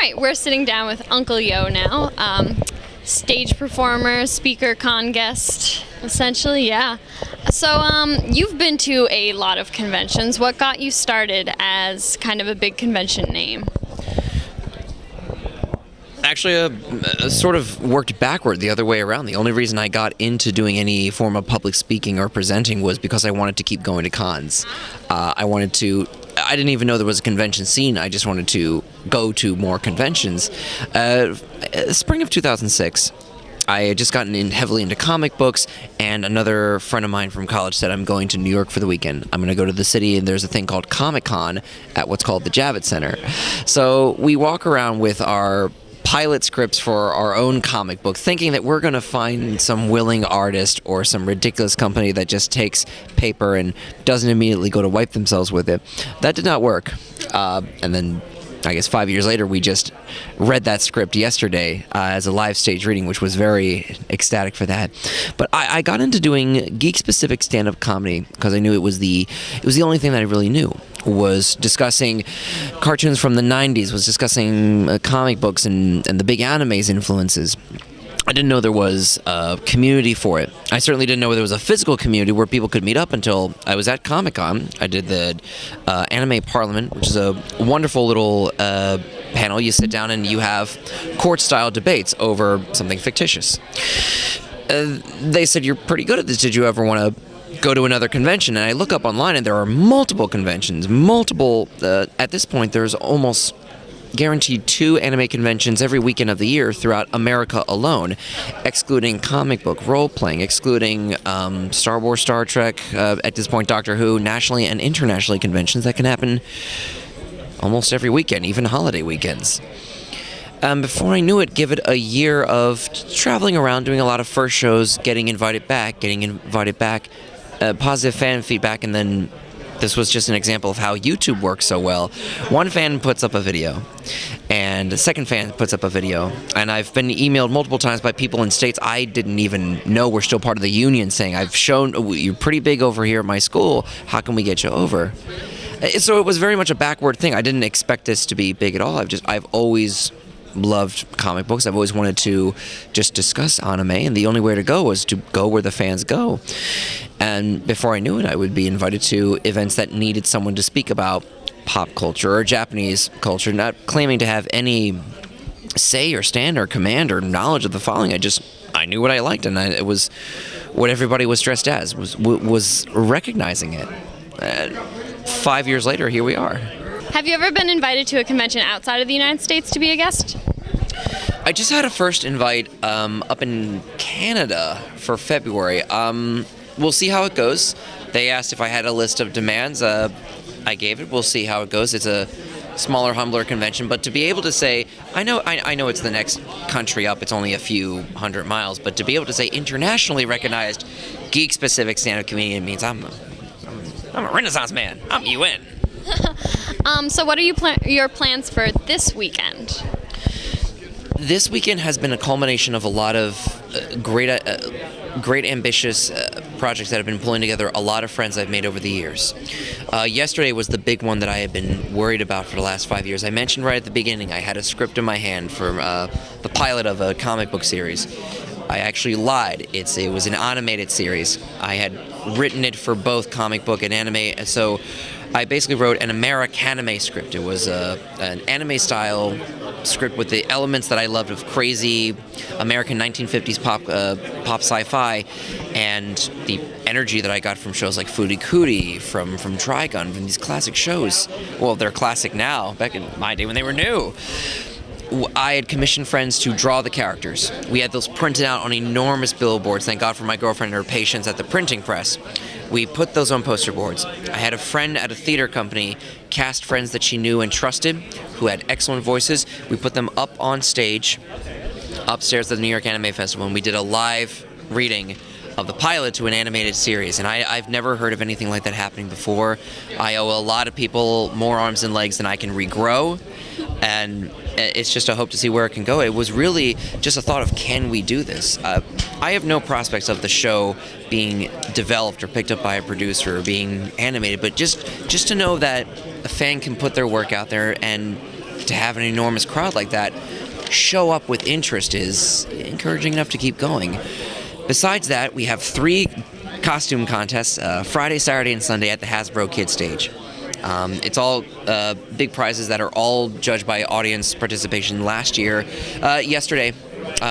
right, we're sitting down with Uncle Yo now. Stage performer, speaker, con guest, essentially, yeah. So, you've been to a lot of conventions. What got you started as kind of a big convention name? Actually, sort of worked backward the other way around. The only reason I got into doing any form of public speaking or presenting was because I wanted to keep going to cons. I didn't even know there was a convention scene. I just wanted to go to more conventions. Spring of 2006, I had just gotten heavily into comic books, and another friend of mine from college said, I'm going to New York for the weekend. I'm going to go to the city, and there's a thing called Comic-Con at what's called the Javits Center. So we walk around with our pilot scripts for our own comic book, thinking that we're going to find some willing artist or some ridiculous company that just takes paper and doesn't immediately go to wipe themselves with it. That did not work. And then, I guess 5 years later, we just read that script yesterday as a live stage reading, which was very ecstatic for that. But I got into doing geek-specific stand-up comedy because I knew it was the only thing that I really knew. Was discussing cartoons from the 90s, was discussing comic books and the big anime's influences. I didn't know there was a community for it. I certainly didn't know there was a physical community where people could meet up until I was at Comic-Con. I did the Anime Parliament, which is a wonderful little panel. You sit down and you have court-style debates over something fictitious. They said, you're pretty good at this. Did you ever want to go to another convention? And I look up online and there are multiple conventions, at this point there's almost guaranteed 2 anime conventions every weekend of the year throughout America alone, excluding comic book role-playing, excluding Star Wars, Star Trek, at this point Doctor Who, nationally and internationally conventions that can happen almost every weekend, even holiday weekends. Before I knew it, give it a year of traveling around, doing a lot of first shows, getting invited back, positive fan feedback, and then this was just an example of how YouTube works so well. One fan puts up a video, and the second fan puts up a video, and I've been emailed multiple times by people in states I didn't even know were still part of the union saying, I've shown, you're pretty big over here at my school, how can we get you over? So it was very much a backward thing. I didn't expect this to be big at all. I've always loved comic books. I've always wanted to just discuss anime, and the only way to go was to go where the fans go. And before I knew it, I would be invited to events that needed someone to speak about pop culture or Japanese culture, not claiming to have any say or stand or command or knowledge of the following. I knew what I liked, and it was what everybody was dressed as, was recognizing it. 5 years later, here we are. Have you ever been invited to a convention outside of the United States to be a guest? I just had a first invite up in Canada for February. We'll see how it goes. They asked if I had a list of demands. I gave it. We'll see how it goes. It's a smaller, humbler convention, but to be able to say, I know it's the next country up, it's only a few hundred miles, but to be able to say internationally recognized geek-specific stand-up comedian means I'm a Renaissance man. I'm UN. So what are your plans for this weekend? This weekend has been a culmination of a lot of great ambitious projects that I've been pulling together, a lot of friends I've made over the years. Yesterday was the big one that I had been worried about for the last 5 years. I mentioned right at the beginning I had a script in my hand for the pilot of a comic book series. I actually lied. It was an animated series. I had written it for both comic book and anime, so I basically wrote an Americanime script. It was an anime-style script with the elements that I loved of crazy American 1950s pop sci-fi, and the energy that I got from shows like Foodie Cootie, from Trigun, from these classic shows. Well, they're classic now. Back in my day when they were new. I had commissioned friends to draw the characters. We had those printed out on enormous billboards. Thank God for my girlfriend and her patience at the printing press. We put those on poster boards. I had a friend at a theater company cast friends that she knew and trusted who had excellent voices. We put them up on stage upstairs at the New York Anime Festival, and we did a live reading of the pilot to an animated series, and I've never heard of anything like that happening before. I owe a lot of people more arms and legs than I can regrow, and it's just a hope to see where it can go. It was really just a thought of, can we do this? I have no prospects of the show being developed or picked up by a producer or being animated, but just to know that a fan can put their work out there and to have an enormous crowd like that show up with interest is encouraging enough to keep going. Besides that, we have 3 costume contests, Friday, Saturday, and Sunday at the Hasbro Kids stage. It's all big prizes that are all judged by audience participation. Last year, yesterday,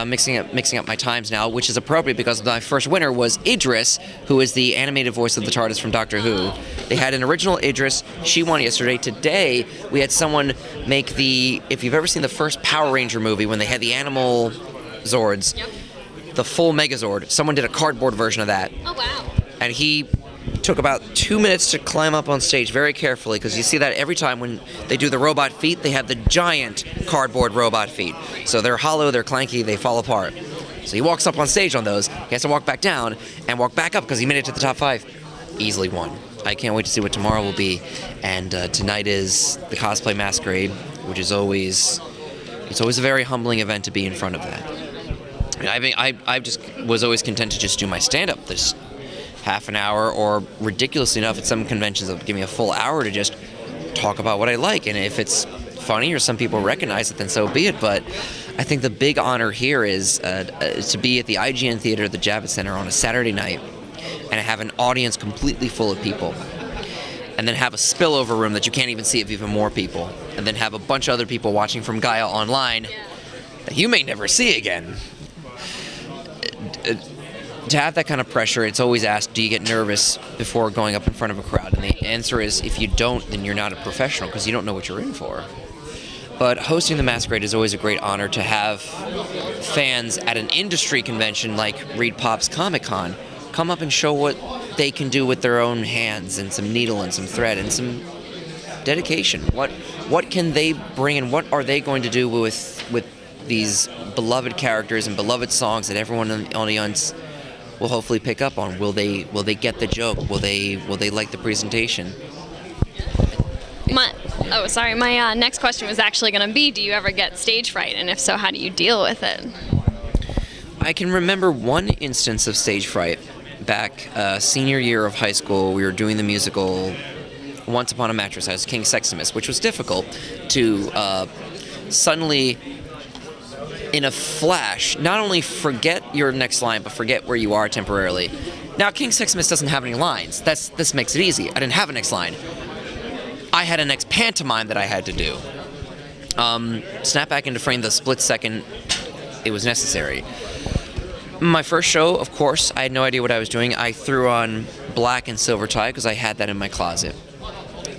mixing up my times now, which is appropriate because my first winner was Idris, who is the animated voice of the TARDIS from Doctor Who. They had an original Idris. She won yesterday. Today, we had someone make if you've ever seen the first Power Ranger movie when they had the animal Zords, the full Megazord, someone did a cardboard version of that. Oh, wow. And he took about 2 minutes to climb up on stage very carefully, because you see that every time when they do the robot feet, they have the giant cardboard robot feet. So they're hollow, they're clanky, they fall apart. So he walks up on stage on those, he has to walk back down and walk back up because he made it to the top 5. Easily won. I can't wait to see what tomorrow will be. And tonight is the Cosplay Masquerade, which is always a very humbling event to be in front of that. I just was always content to just do my stand-up this half an hour, or ridiculously enough at some conventions they'll give me a full hour to just talk about what I like, and if it's funny or some people recognize it, then so be it. But I think the big honor here is to be at the IGN Theater at the Javits Center on a Saturday night and have an audience completely full of people, and then have a spillover room that you can't even see of even more people, and then have a bunch of other people watching from Gaia online that you may never see again. To have that kind of pressure, it's always asked, do you get nervous before going up in front of a crowd? And the answer is, if you don't, then you're not a professional, because you don't know what you're in for. But hosting the Masquerade is always a great honor, to have fans at an industry convention like Reed Pop's Comic-Con come up and show what they can do with their own hands, and some needle and some thread and some dedication. What can they bring, and what are they going to do with these beloved characters and beloved songs that everyone in the audience will hopefully pick up on? Will they get the joke? Will they like the presentation? My next question was actually going to be, do you ever get stage fright? And if so, how do you deal with it? I can remember one instance of stage fright back senior year of high school. We were doing the musical Once Upon a Mattress as King Sextimus, which was difficult to suddenly, in a flash, not only forget your next line, but forget where you are temporarily. Now, King Sextimus doesn't have any lines. This makes it easy. I didn't have a next line. I had a next pantomime that I had to do. Snap back into frame the split second it was necessary. My first show, of course, I had no idea what I was doing. I threw on black and silver tie because I had that in my closet.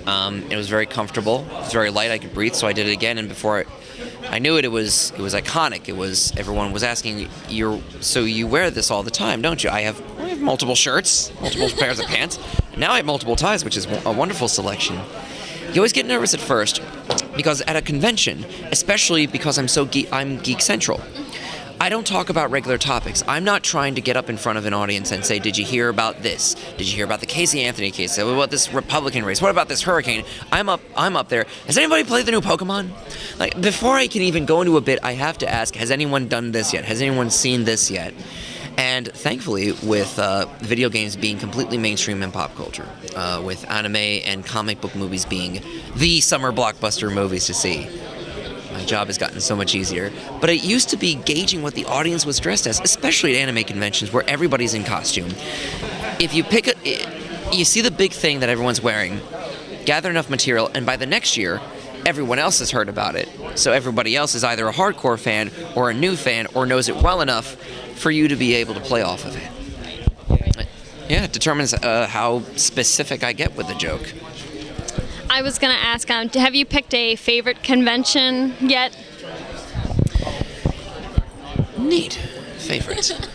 It was very comfortable. It was very light. I could breathe, so I did it again. And before I knew it, it was iconic. Everyone was asking, so you wear this all the time, don't you? I have multiple shirts, multiple pairs of pants. And now I have multiple ties, which is a wonderful selection. You always get nervous at first, because at a convention, especially because I'm Geek Central, I don't talk about regular topics. I'm not trying to get up in front of an audience and say, did you hear about this? Did you hear about the Casey Anthony case? What about this Republican race? What about this hurricane? I'm up there. Has anybody played the new Pokemon? Like, before I can even go into a bit, I have to ask, has anyone done this yet? Has anyone seen this yet? And thankfully, with video games being completely mainstream in pop culture, with anime and comic book movies being the summer blockbuster movies to see, my job has gotten so much easier. But it used to be gauging what the audience was dressed as, especially at anime conventions where everybody's in costume. If you you see the big thing that everyone's wearing, gather enough material, and by the next year, everyone else has heard about it. So everybody else is either a hardcore fan or a new fan or knows it well enough for you to be able to play off of it. Yeah, it determines how specific I get with the joke. I was going to ask, have you picked a favorite convention yet? Neat. Favorite.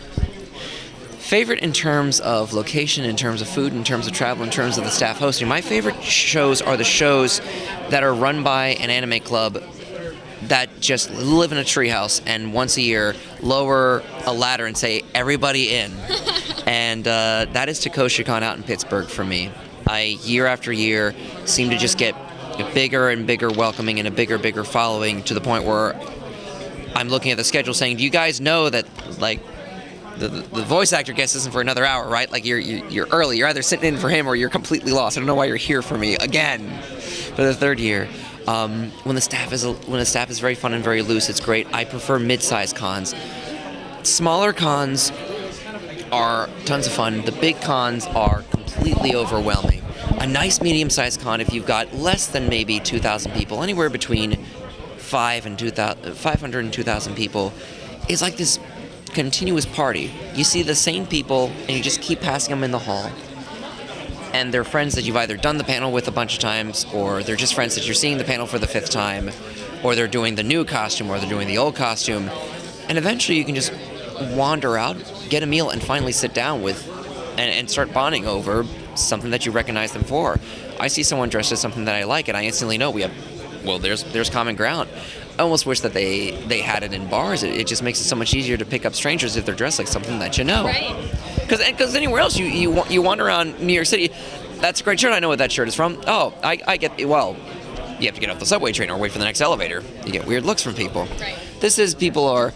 Favorite in terms of location, in terms of food, in terms of travel, in terms of the staff hosting. My favorite shows are the shows that are run by an anime club that just live in a treehouse and once a year lower a ladder and say, everybody in. And that is TaKoshi-Con out in Pittsburgh for me. I, year after year, seem to just get a bigger and bigger welcoming and a bigger following, to the point where I'm looking at the schedule saying, do you guys know that, like, the voice actor guest isn't for another hour, right? Like, you're early. You're either sitting in for him or you're completely lost. I don't know why you're here for me again for the third year. When the staff is very fun and very loose, it's great. I prefer mid-sized cons. Smaller cons are tons of fun. The big cons are completely overwhelming. A nice medium-sized con, if you've got less than maybe 2,000 people, anywhere between 500 and 2,000 people, is like this continuous party. You see the same people, and you just keep passing them in the hall. And they're friends that you've either done the panel with a bunch of times, or they're just friends that you're seeing the panel for the 5th time, or they're doing the new costume, or they're doing the old costume. And eventually you can just wander out, get a meal, and finally sit down with and start bonding over something that you recognize them for. I see someone dressed as something that I like, and I instantly know there's common ground. I almost wish that they had it in bars. It just makes it so much easier to pick up strangers if they're dressed like something that you know. Right. Because anywhere else, you wander around New York City, that's a great shirt, I know what that shirt is from. Oh, I get, well, you have to get off the subway train or wait for the next elevator. You get weird looks from people. Right. This is people are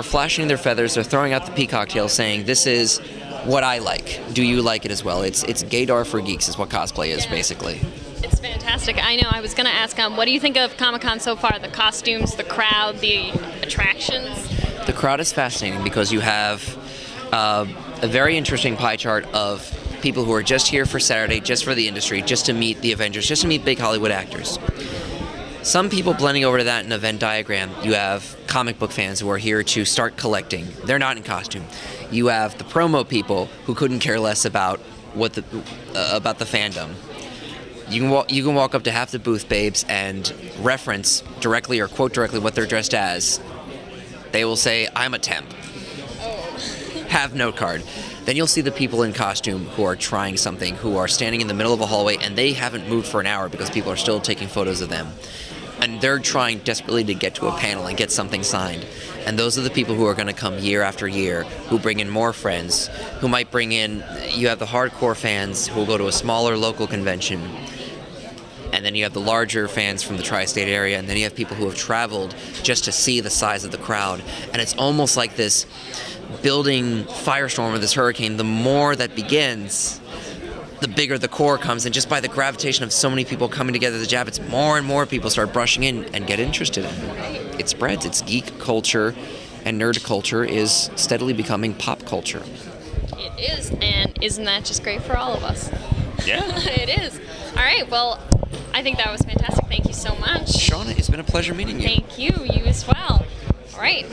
flashing their feathers, they're throwing out the peacock tail saying, this is what I like. Do you like it as well? It's gaydar for geeks is what cosplay is, basically. It's fantastic. I know. I was going to ask, what do you think of Comic-Con so far? The costumes, the crowd, the attractions? The crowd is fascinating because you have a very interesting pie chart of people who are just here for Saturday, just for the industry, just to meet the Avengers, just to meet big Hollywood actors. Some people blending over to that in a Venn diagram. You have comic book fans who are here to start collecting. They're not in costume. You have the promo people who couldn't care less about about the fandom. You can walk up to half the booth babes and reference directly or quote directly what they're dressed as. They will say, "I'm a temp." Have note card. Then you'll see the people in costume who are trying something, who are standing in the middle of a hallway, and they haven't moved for an hour because people are still taking photos of them. And they're trying desperately to get to a panel and get something signed. And those are the people who are going to come year after year, who bring in more friends, who might bring in, you have the hardcore fans who will go to a smaller local convention. And then you have the larger fans from the tri-state area, and then you have people who have traveled just to see the size of the crowd. And it's almost like this building firestorm or this hurricane. The more that begins, the bigger the core comes, and just by the gravitation of so many people coming together to jab, it's more and more people start brushing in and get interested in it. It spreads. It's geek culture, and nerd culture is steadily becoming pop culture. It is, and isn't that just great for all of us? Yeah. It is. All right, well, I think that was fantastic. Thank you so much. Shauna, it's been a pleasure meeting you. Thank you. You as well. All right.